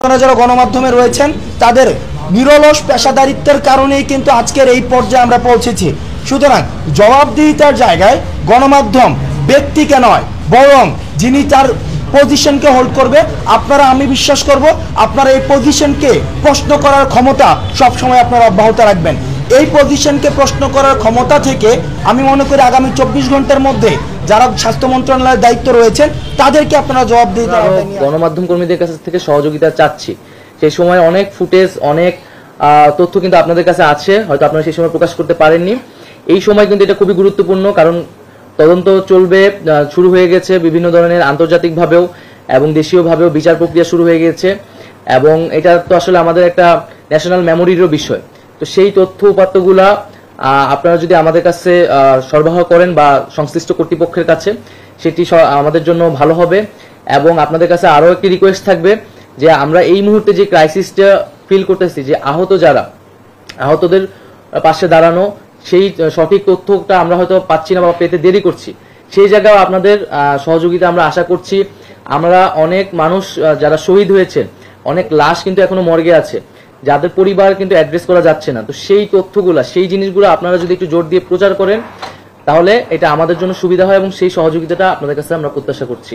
আপনারা যারা গণমাধ্যমে রয়েছেন তাদের নিরলস পেশাদারিত্বের কারণেই কিন্তু আজকের এই পর্যায়ে আমরা পৌঁছেছি। সুতরাং জবাবদিহিতার জায়গায় গণমাধ্যম ব্যক্তিকে নয়, বরং যিনি তার পজিশনকে হোল্ড করবে, আপনারা, আমি বিশ্বাস করব আপনারা এই পজিশনকে প্রশ্ন করার ক্ষমতা সবসময় আপনারা অব্যাহত রাখবেন। এই পজিশনকে প্রশ্ন করার ক্ষমতা থেকে আমি মনে করি আগামী 24 ঘন্টার মধ্যে যারা স্বাস্থ্য মন্ত্রণালয়ের দায়িত্ব রয়েছেন তাদেরকে আপনারা জবাবদিহিতা। গণমাধ্যম কর্মীদের কাছ থেকে সহযোগিতা চাচ্ছি। সেই সময় অনেক ফুটেজ, অনেক তথ্য কিন্তু আপনাদের কাছে আছে, হয়তো আপনারা সেই সময় প্রকাশ করতে পারেননি। এই সময় কিন্তু এটা খুবই গুরুত্বপূর্ণ, কারণ তদন্ত চলবে, শুরু হয়ে গেছে বিভিন্ন ধরনের আন্তর্জাতিকভাবেও এবং দেশীয়ভাবেও বিচার প্রক্রিয়া শুরু হয়ে গেছে, এবং এটা তো আসলে আমাদের একটা ন্যাশনাল মেমোরিরও বিষয়। তো সেই তথ্য উপাত্তগুলা আপনারা যদি আমাদের কাছে সরবরাহ করেন বা সংশ্লিষ্ট কর্তৃপক্ষের কাছে, সেটি আমাদের জন্য ভালো হবে। এবং আপনাদের কাছে আরও একটি রিকোয়েস্ট থাকবে যে আমরা এই মুহূর্তে যে ক্রাইসিসটা ফিল করতেছি, যে আহতদের পাশে দাঁড়ানো, সেই সঠিক তথ্যটা আমরা হয়তো পাচ্ছি না বা পেতে দেরি করছি, সেই জায়গায় আপনাদের সহযোগিতা আমরা আশা করছি। আমরা অনেক মানুষ যারা শহীদ হয়েছে, অনেক লাশ কিন্তু এখনো মর্গে আছে, যাদের পরিবার কিন্তু অ্যাড্রেস করা যাচ্ছে না। তো সেই তথ্যগুলা, সেই জিনিসগুলো আপনারা যদি একটু জোর দিয়ে প্রচার করেন, তাহলে এটা আমাদের জন্য সুবিধা হয় এবং সেই সহযোগিতাটা আপনাদের কাছে আমরা প্রত্যাশা করছি।